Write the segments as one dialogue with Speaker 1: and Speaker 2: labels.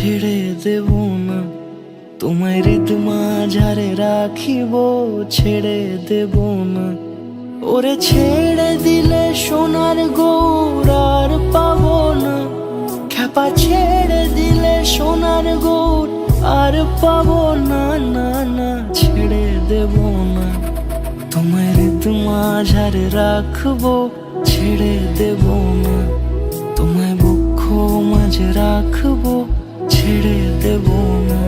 Speaker 1: ছেড়ে দেব না, তোমায় হৃদ মাঝারে রাখিব, ছেড়ে দেব না। ওরে ছেড়ে দিলে সোনার গৌর আর পাবো না, খ্যাপা ছেড়ে দিলে সোনার গৌর আর পাবো না, না না ছেড়ে দেব না। তোমায় হৃদ মাঝারে রাখবো, ছেড়ে দেব না। তোমায় বক্ষ মাঝে রাখবো, ছেড়ে দেব না।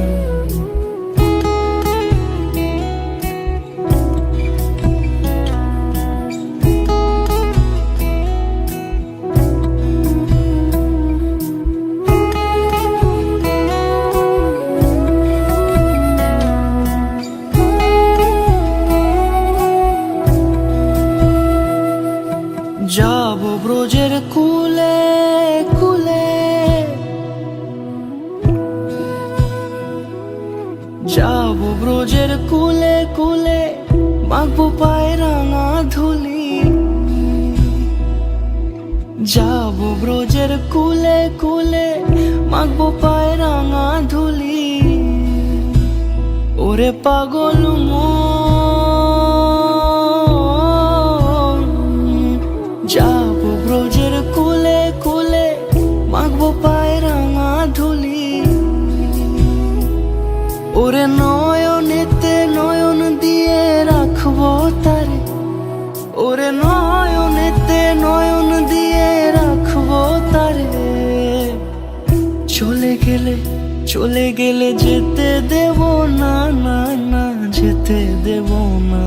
Speaker 1: যাব ব্রজের কুলে কুলে, যাব ব্রজের কুলে কুলে, মাখবো পায়ে রাঙা ধুলি। যাব ব্রজের কুলে কুলে, মাখবো পায়ে রাঙা ধুলি। ওরে পাগল যাব ব্রজের কুলে কুলে, মাখবো পায়ে রাঙা ধুলি। ওরে নয়নেতে নয়ন দিয়ে রাখবো তারে, ওরে নয়নেতে নয়ন দিয়ে রাখবো তারে। চলে গেলে যেতে দেব না, না না যেতে দেব না।